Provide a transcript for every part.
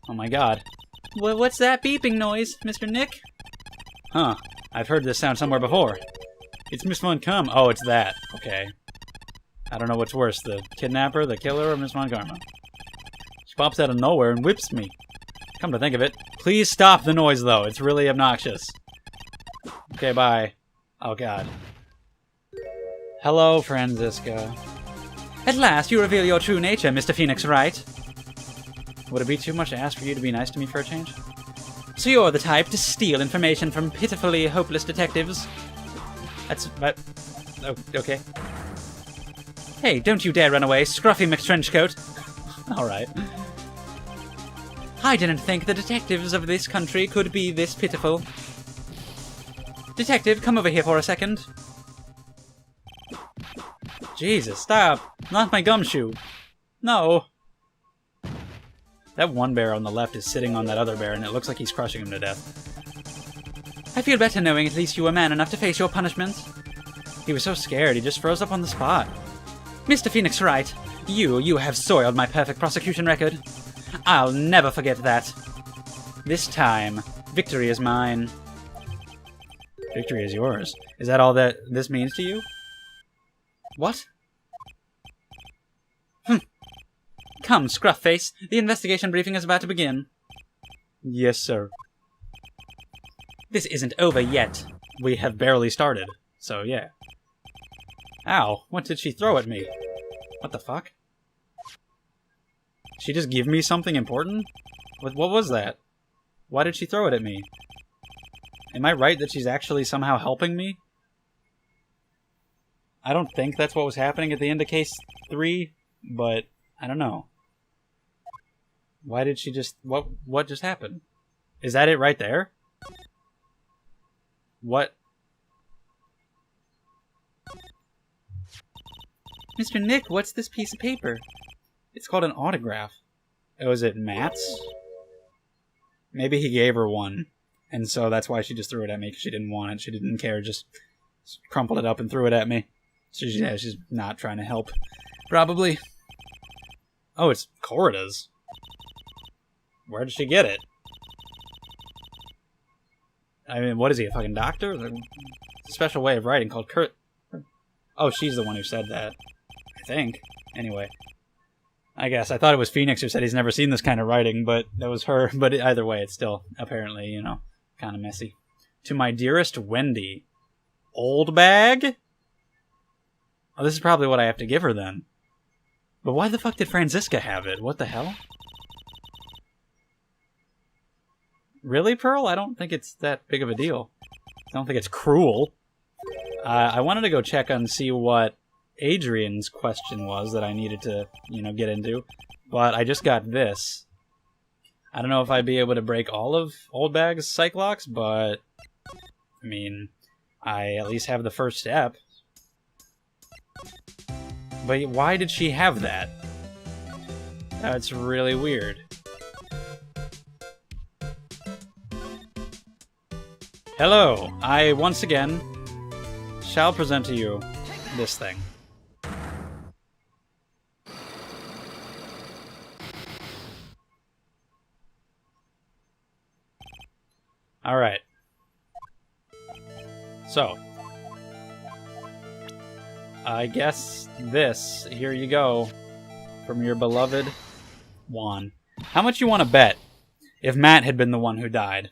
Oh my god. What's that beeping noise, Mr. Nick? Huh. I've heard this sound somewhere before. It's Miss Von Karma. Oh, it's that. Okay. I don't know what's worse, the kidnapper, the killer, or Miss Von Karma. She pops out of nowhere and whips me. Come to think of it. Please stop the noise, though. It's really obnoxious. Okay, bye. Oh, God. Hello, Franziska. At last, you reveal your true nature, Mr. Phoenix Wright. Would it be too much to ask for you to be nice to me for a change? So you're the type to steal information from pitifully hopeless detectives? Oh, okay. Hey, don't you dare run away, scruffy McTrenchcoat. Alright. I didn't think the detectives of this country could be this pitiful. Detective, come over here for a second. Jesus, stop! Not my gumshoe! No! That one bear on the left is sitting on that other bear, and it looks like he's crushing him to death. I feel better knowing at least you were man enough to face your punishment. He was so scared, he just froze up on the spot. Mr. Phoenix Wright, you have soiled my perfect prosecution record. I'll never forget that. This time, victory is mine. Victory is yours. Is that all that this means to you? What? Come, Scruffface. The investigation briefing is about to begin. Yes, sir. This isn't over yet. We have barely started, so yeah. Ow, what did she throw at me? What the fuck? She just give me something important? What was that? Why did she throw it at me? Am I right that she's actually somehow helping me? I don't think that's what was happening at the end of case 3, but I don't know. Why did she just... What just happened? Is that it right there? What? Mr. Nick, what's this piece of paper? It's called an autograph. Oh, is it Matt's? Maybe he gave her one, and so that's why she just threw it at me, because she didn't want it. She didn't care, just crumpled it up and threw it at me. So yeah, she's not trying to help. Probably. Oh, it's Corrida's. Where did she get it? I mean, what is he, a fucking doctor? It's a special way of writing called Kurt. Oh, she's the one who said that. I think. Anyway. I guess. I thought it was Phoenix who said he's never seen this kind of writing, but that was her. But either way, it's still, apparently, you know, kind of messy. To my dearest Wendy. Old bag? Oh, this is probably what I have to give her then. But why the fuck did Franziska have it? What the hell? Really, Pearl? I don't think it's that big of a deal. I don't think it's cruel. I wanted to go check and see what Adrian's question was that I needed to, you know, get into. But I just got this. I don't know if I'd be able to break all of Old Bag's Psyche-Locks, but... I mean, I at least have the first step. But why did she have that? That's really weird. Hello, I once again shall present to you this thing. Alright. So. I guess this, here you go, from your beloved Juan. How much you want to bet if Matt had been the one who died?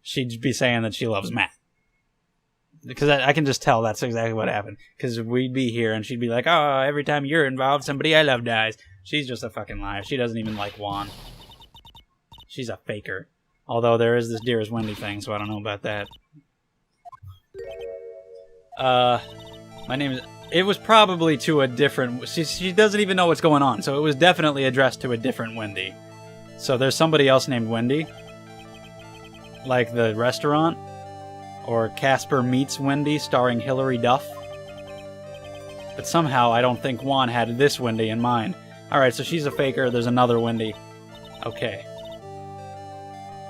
She'd be saying that she loves Matt. Because I can just tell that's exactly what happened. Because we'd be here and she'd be like, oh, every time you're involved, somebody I love dies. She's just a fucking liar. She doesn't even like Juan. She's a faker. Although there is this Dearest Wendy thing, so I don't know about that. My name is... It was probably to a different... She doesn't even know what's going on, so it was definitely addressed to a different Wendy. So there's somebody else named Wendy. Like the restaurant. Or Casper Meets Wendy, starring Hilary Duff. But somehow I don't think Juan had this Wendy in mind. Alright, so she's a faker, there's another Wendy. Okay.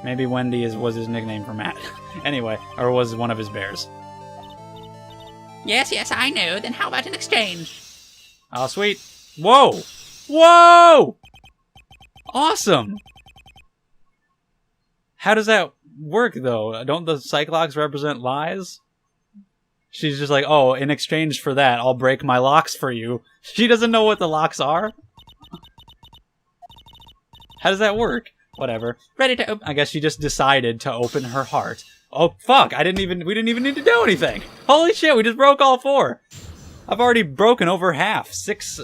Maybe Wendy was his nickname for Matt. Anyway, or was one of his bears. Yes, I know. Then how about an exchange? Oh, sweet. Whoa! Whoa! Awesome! How does that work, though? Don't the Psyche-Locks represent lies? She's just like, oh, in exchange for that, I'll break my locks for you. She doesn't know what the locks are? How does that work? Whatever. Ready to open. I guess she just decided to open her heart. Oh, fuck, we didn't even need to do anything. Holy shit, we just broke all 4. I've already broken over half.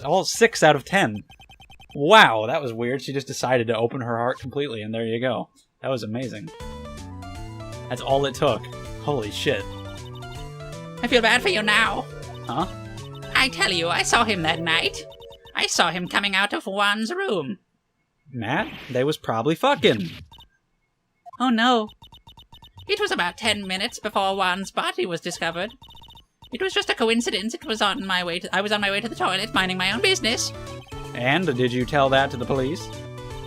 All 6 out of 10. Wow, that was weird. She just decided to open her heart completely, and there you go. That was amazing. That's all it took. Holy shit. I feel bad for you now. Huh? I tell you, I saw him that night. I saw him coming out of Juan's room. Matt? They was probably fucking. Oh no. It was about 10 minutes before Juan's body was discovered. It was just a coincidence. I was on my way to the toilet, minding my own business. And did you tell that to the police?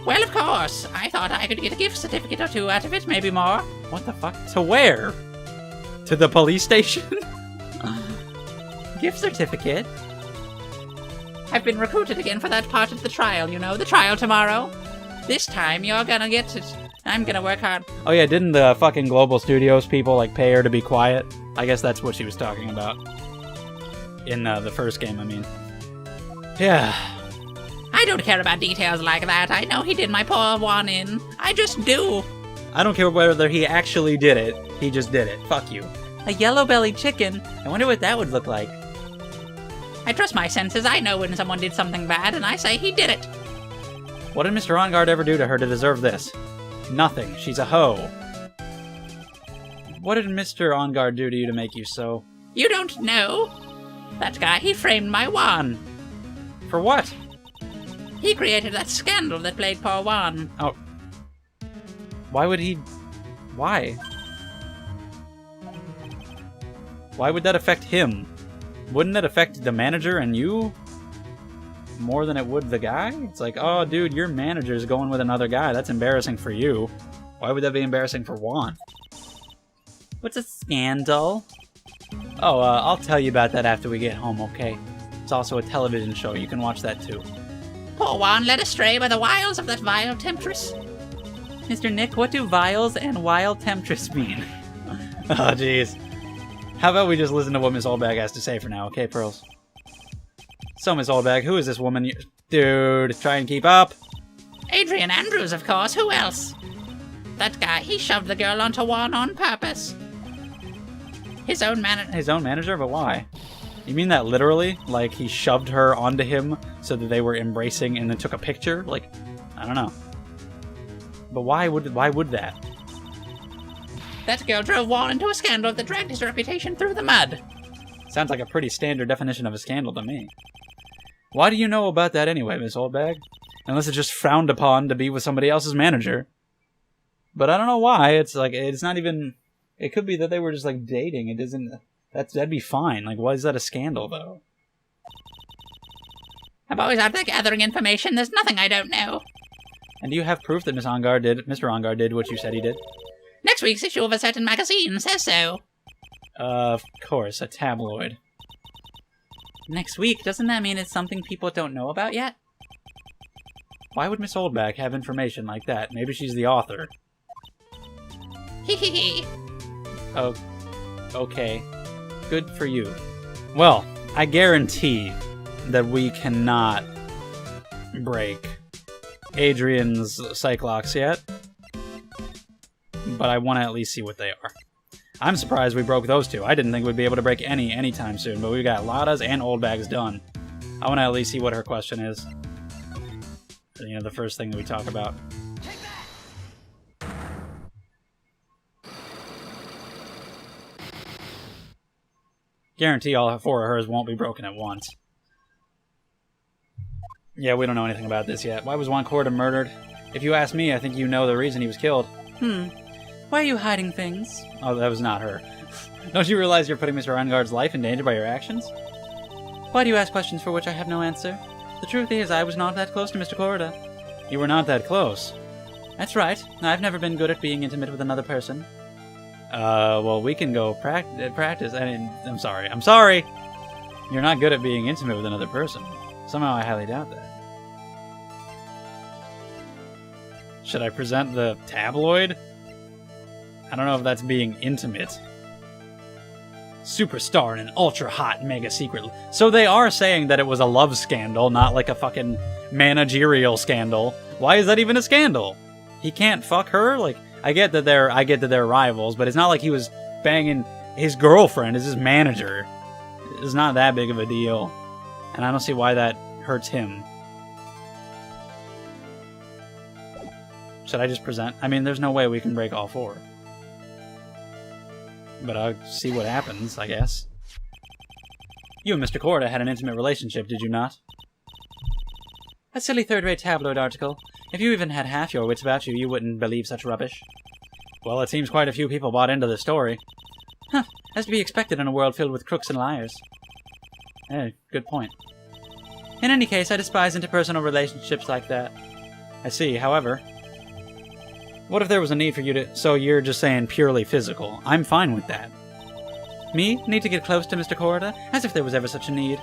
Well, of course. I thought I could get a gift certificate or 2 out of it, maybe more. What the fuck? To where? To the police station? Gift certificate? I've been recruited again for that part of the trial, you know, the trial tomorrow. This time, you're gonna get it. I'm gonna work hard. Oh yeah, didn't the fucking Global Studios people, like, pay her to be quiet? I guess that's what she was talking about. In the first game, I mean. Yeah. I don't care about details like that. I know he did my poor Juan in. I just do. I don't care whether he actually did it. He just did it. Fuck you. A yellow-bellied chicken. I wonder what that would look like. I trust my senses. I know when someone did something bad, and I say he did it. What did Mr. Ongard ever do to her to deserve this? Nothing. She's a hoe. What did Mr. Ongard do to you to make you so? You don't know? That guy, he framed my Juan. For what? He created that scandal that plagued poor Juan. Oh. Why would he... Why? Why would that affect him? Wouldn't it affect the manager and you more than it would the guy? It's like, oh, dude, your manager's going with another guy. That's embarrassing for you. Why would that be embarrassing for Juan? What's a scandal? Oh, I'll tell you about that after we get home, okay? It's also a television show. You can watch that too. Poor Juan led astray by the wiles of that vile temptress. Mr. Nick, what do vials and wild temptress mean? Oh, jeez. How about we just listen to what Miss Oldbag has to say for now, okay, Pearls? So, Miss Oldbag, who is this woman? Dude, try and keep up. Adrian Andrews, of course. Who else? That guy, he shoved the girl onto Juan on purpose. His own manager? But why? You mean that literally? Like, he shoved her onto him so that they were embracing and then took a picture? Like, I don't know. But why would that? That girl drove Juan into a scandal that dragged his reputation through the mud. Sounds like a pretty standard definition of a scandal to me. Why do you know about that anyway, Miss Oldbag? Unless it's just frowned upon to be with somebody else's manager. But I don't know why. It's like, it's not even... It could be that they were just, like, dating. It isn't... That'd be fine. Like, why is that a scandal, though? I'm always out there gathering information. There's nothing I don't know. And do you have proof that Mr. Ongard did what you said he did? Next week's issue of a certain magazine says so. Of course, a tabloid. Next week? Doesn't that mean it's something people don't know about yet? Why would Miss Oldbag have information like that? Maybe she's the author. Hee. Oh, okay. Good for you. Well, I guarantee that we cannot break Adrian's Psyche-Locks yet. But I want to at least see what they are. I'm surprised we broke those two. I didn't think we'd be able to break any anytime soon, but we got Lada's and Oldbag's done. I want to at least see what her question is. You know, the first thing that we talk about. Guarantee all 4 of hers won't be broken at once. Yeah, we don't know anything about this yet. Why was Juan Corda murdered? If you ask me, I think you know the reason he was killed. Why are you hiding things? Oh, that was not her. Don't you realize you're putting Mr. Ongard's life in danger by your actions? Why do you ask questions for which I have no answer? The truth is, I was not that close to Mr. Corda. You were not that close? That's right. I've never been good at being intimate with another person. Well, we can go practice. I mean, I'm sorry. You're not good at being intimate with another person. Somehow I highly doubt that. Should I present the tabloid? I don't know if that's being intimate. Superstar in an ultra-hot mega secret. So they are saying that it was a love scandal, not like a fucking managerial scandal. Why is that even a scandal? He can't fuck her? Like, I get that they're rivals, but it's not like he was banging his girlfriend as his manager. It's not that big of a deal. And I don't see why that hurts him. Should I just present? I mean, there's no way we can break all 4. But I'll see what happens, I guess. You and Mr. Corda had an intimate relationship, did you not? A silly third-rate tabloid article. If you even had half your wits about you, you wouldn't believe such rubbish. Well, it seems quite a few people bought into the story. Huh, as to be expected in a world filled with crooks and liars. Hey, good point. In any case, I despise interpersonal relationships like that. I see, however... What if there was a need for you to... So you're just saying purely physical. I'm fine with that. Me? Need to get close to Mr. Corda? As if there was ever such a need.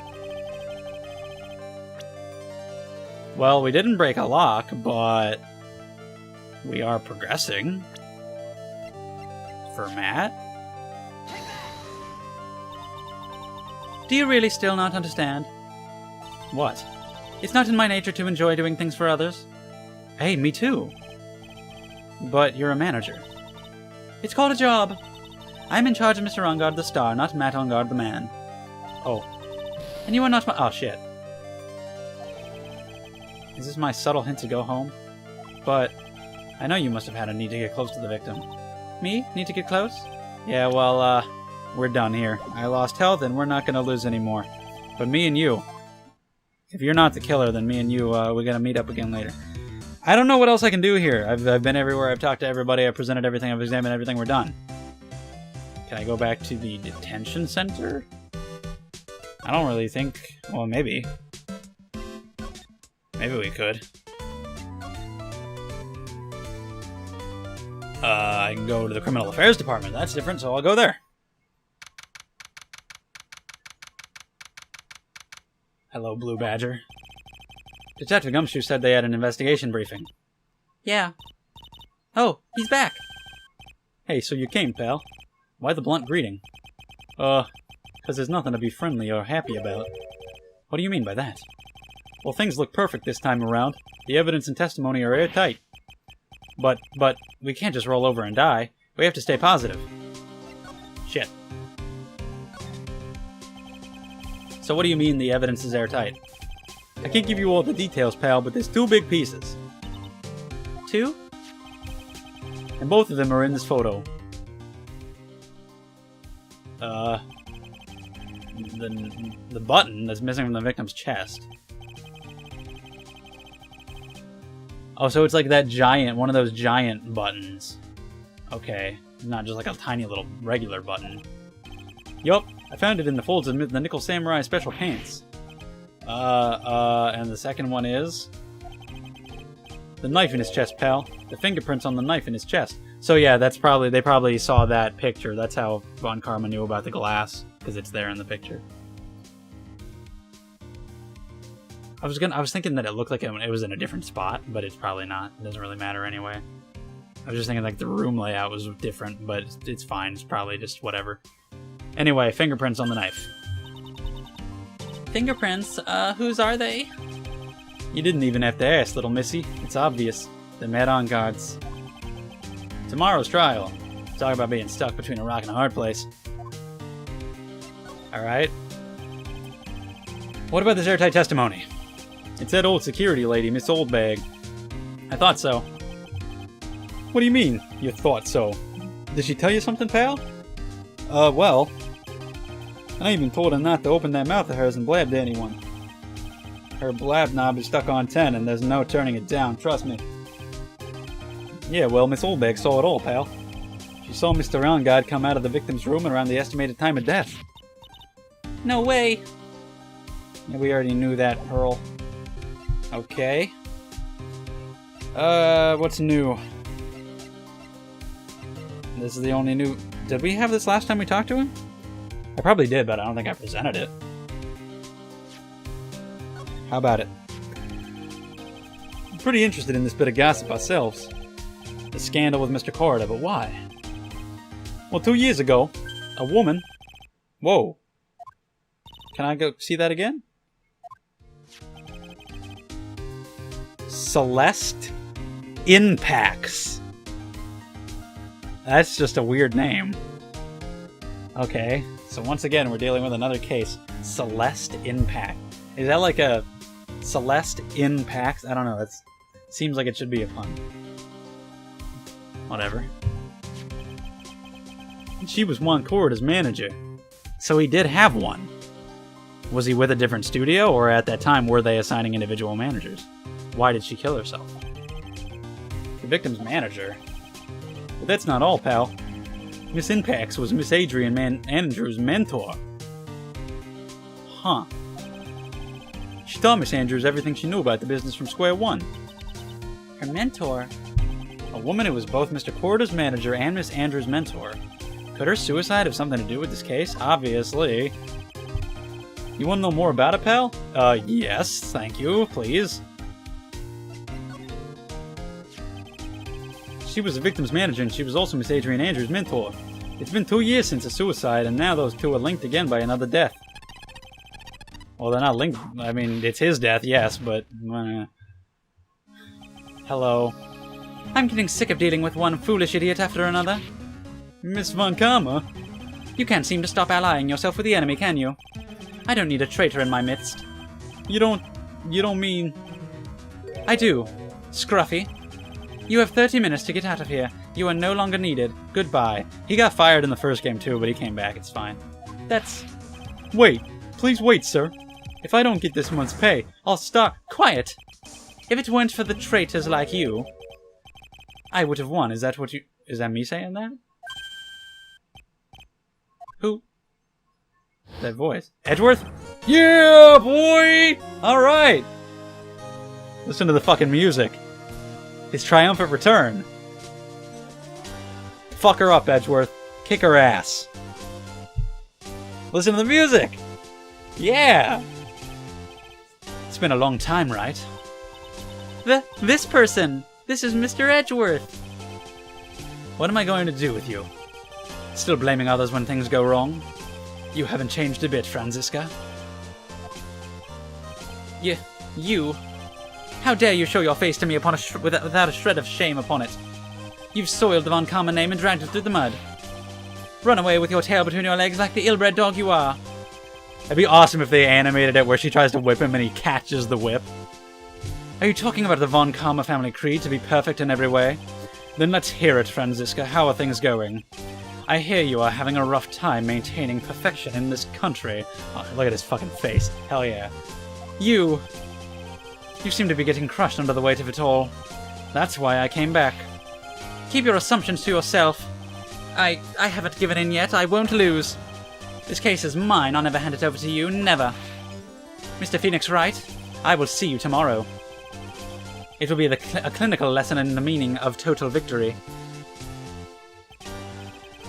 Well, we didn't break a lock, but... we are progressing. For Matt? Do you really still not understand? What? It's not in my nature to enjoy doing things for others. Hey, me too. But you're a manager. It's called a job. I'm in charge of Mr. Ongard the Star, not Matt Ongard the Man. Oh. And you are not my... Oh, shit. Is this my subtle hint to go home? But I know you must have had a need to get close to the victim. Me? Need to get close? Yeah, well, we're done here. I lost health, and we're not going to lose anymore. But me and you... If you're not the killer, then me and you, we're going to meet up again later. I don't know what else I can do here. I've been everywhere, I've talked to everybody, I've presented everything, I've examined everything, we're done. Can I go back to the detention center? I don't really think... Well, maybe. Maybe we could. I can go to the Criminal Affairs Department. That's different, so I'll go there. Hello, Blue Badger. Detective Gumshoe said they had an investigation briefing. Yeah. Oh, he's back. Hey, so you came, pal. Why the blunt greeting? 'Cause there's nothing to be friendly or happy about. What do you mean by that? Well, things look perfect this time around. The evidence and testimony are airtight. But, we can't just roll over and die. We have to stay positive. Shit. So what do you mean the evidence is airtight? I can't give you all the details, pal, but there's 2 big pieces. 2? And both of them are in this photo. The button that's missing from the victim's chest. Oh, so it's like that giant, one of those giant buttons. Okay, not just like a tiny little regular button. Yup, I found it in the folds of the Nickel Samurai Special Pants. And the second one is... the knife in his chest, pal. The fingerprints on the knife in his chest. So yeah, that's probably... they probably saw that picture. That's how Von Karma knew about the glass, because it's there in the picture. I was thinking that it looked like it was in a different spot, but it's probably not. It doesn't really matter anyway. I was just thinking like the room layout was different, but it's fine. It's probably just whatever. Anyway, fingerprints on the knife. Fingerprints? Whose are they? You didn't even have to ask, little missy. It's obvious. They're Matt Ongard's. Tomorrow's trial. Talk about being stuck between a rock and a hard place. Alright. What about this airtight testimony? It's that old security lady, Miss Oldbag. I thought so. What do you mean, you thought so? Did she tell you something, pal? Well... I even told her not to open that mouth of hers and blab to anyone. Her blab knob is stuck on 10 and there's no turning it down, trust me. Yeah, well, Miss Oldbag saw it all, pal. She saw Mr. Ongard come out of the victim's room around the estimated time of death. No way! Yeah, we already knew that, Pearl. Okay. What's new? This is the only new... Did we have this last time we talked to him? I probably did, but I don't think I presented it. How about it? I'm pretty interested in this bit of gossip ourselves. The scandal with Mr. Corda, but why? Well, 2 years ago, a woman... Whoa. Can I go see that again? Celeste Inpax. That's just a weird name. Okay, so once again, we're dealing with another case. Celeste Inpax. Is that like a Celeste Inpax? I don't know. That seems like it should be a pun. Whatever. She was Juan Corrida's manager. So he did have one. Was he with a different studio, or at that time were they assigning individual managers? Why did she kill herself? The victim's manager? But that's not all, pal. Miss Inpax was Miss Adrian Andrews' mentor. Huh. She taught Miss Andrews everything she knew about the business from square one. Her mentor? A woman who was both Mr. Corrida's manager and Miss Andrews' mentor. Could her suicide have something to do with this case? Obviously. You want to know more about it, pal? Yes, thank you, please. She was the victim's manager, and she was also Miss Adrian Andrews' mentor. It's been 2 years since a suicide, and now those two are linked again by another death. Well, they're not linked. I mean, it's his death, yes, but... Hello. I'm getting sick of dealing with one foolish idiot after another. Miss Von Karma? You can't seem to stop allying yourself with the enemy, can you? I don't need a traitor in my midst. You don't mean... I do. Scruffy. You have 30 minutes to get out of here. You are no longer needed. Goodbye. He got fired in the first game too, but he came back. It's fine. That's... Wait. Please wait, sir. If I don't get this month's pay, I'll start... Quiet! If it weren't for the traitors like you, I would have won. Is that what you... Is that me saying that? Who? That voice. Edgeworth? Yeah, boy! Alright! Listen to the fucking music. His triumphant return. Fuck her up, Edgeworth. Kick her ass. Listen to the music! Yeah! It's been a long time, right? This person! This is Mr. Edgeworth! What am I going to do with you? Still blaming others when things go wrong? You haven't changed a bit, Franziska. You... How dare you show your face to me upon without a shred of shame upon it? You've soiled the Von Karma name and dragged it through the mud. Run away with your tail between your legs like the ill-bred dog you are. It'd be awesome if they animated it where she tries to whip him and he catches the whip. Are you talking about the Von Karma family creed to be perfect in every way? Then let's hear it, Franziska. How are things going? I hear you are having a rough time maintaining perfection in this country. Oh, look at his fucking face. Hell yeah. You seem to be getting crushed under the weight of it all. That's why I came back. Keep your assumptions to yourself. I haven't given in yet. I won't lose. This case is mine. I'll never hand it over to you. Never. Mr. Phoenix Wright, I will see you tomorrow. It will be a clinical lesson in the meaning of total victory.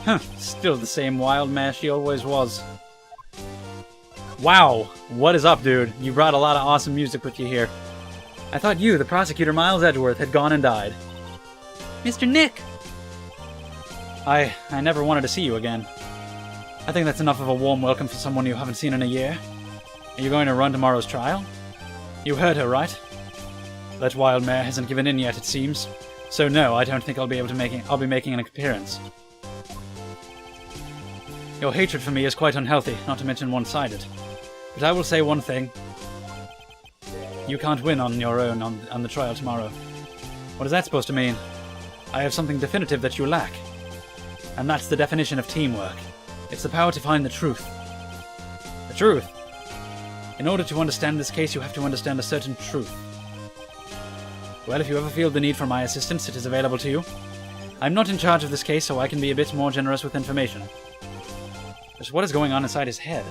Huh, still the same wild mare she always was. Wow, what is up, dude? You brought a lot of awesome music with you here. I thought you, the prosecutor Miles Edgeworth, had gone and died. Mr. Nick! I never wanted to see you again. I think that's enough of a warm welcome for someone you haven't seen in a year. Are you going to run tomorrow's trial? You heard her, right? That wild mare hasn't given in yet, it seems. So no, I don't think I'll be making an appearance. Your hatred for me is quite unhealthy, not to mention one-sided. But I will say one thing. You can't win on your own on the trial tomorrow. What is that supposed to mean? I have something definitive that you lack. And that's the definition of teamwork. It's the power to find the truth. The truth? In order to understand this case, you have to understand a certain truth. Well, if you ever feel the need for my assistance, it is available to you. I'm not in charge of this case, so I can be a bit more generous with information. Just what is going on inside his head?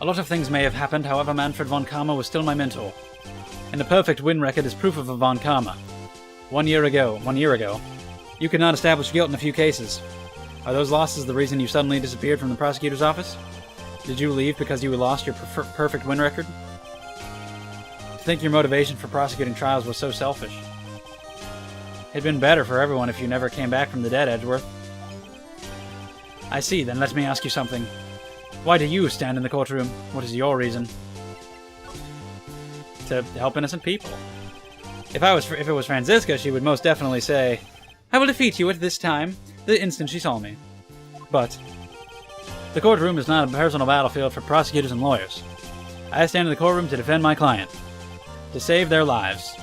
A lot of things may have happened, however, Manfred Von Karma was still my mentor. And the perfect win record is proof of a Von Karma. 1 year ago, you could not establish guilt in a few cases. Are those losses the reason you suddenly disappeared from the prosecutor's office? Did you leave because you lost your perfect win record? To think your motivation for prosecuting trials was so selfish. It'd been better for everyone if you never came back from the dead, Edgeworth. I see, then let me ask you something. Why do you stand in the courtroom? What is your reason? To help innocent people. If it was Franziska, she would most definitely say, I will defeat you at this time, the instant she saw me. But the courtroom is not a personal battlefield for prosecutors and lawyers. I stand in the courtroom to defend my client. To save their lives.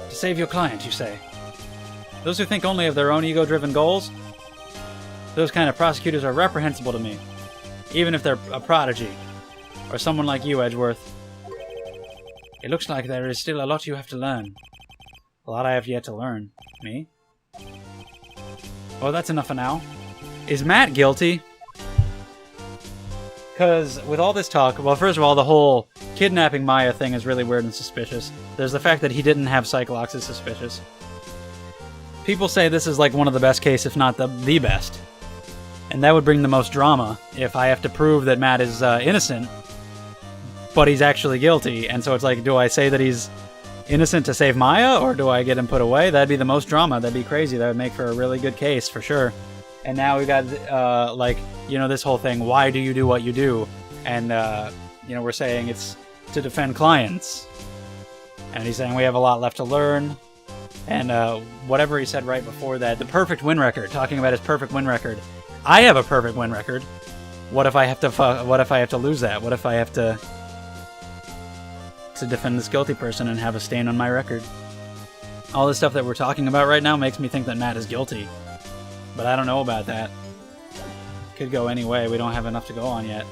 To save your client, you say. Those who think only of their own ego-driven goals, those kind of prosecutors are reprehensible to me. Even if they're a prodigy. Or someone like you, Edgeworth. It looks like there is still a lot you have to learn. A lot I have yet to learn. Me? Well, that's enough for now. Is Matt guilty? Because with all this talk, well, first of all, the whole kidnapping Maya thing is really weird and suspicious. There's the fact that he didn't have Psyche-Locks is suspicious. People say this is like one of the best cases, if not the best. And that would bring the most drama if I have to prove that Matt is innocent, but he's actually guilty. And so it's like, do I say that he's innocent to save Maya, or do I get him put away? That'd be the most drama. That'd be crazy. That would make for a really good case, for sure. And now we got, this whole thing, why do you do what you do? And, we're saying it's to defend clients. And he's saying we have a lot left to learn. And whatever he said right before that, the perfect win record, talking about his perfect win record. I have a perfect win record. What if I have to lose that? What if I have to defend this guilty person and have a stain on my record? All this stuff that we're talking about right now makes me think that Matt is guilty. But I don't know about that. Could go any way. We don't have enough to go on yet.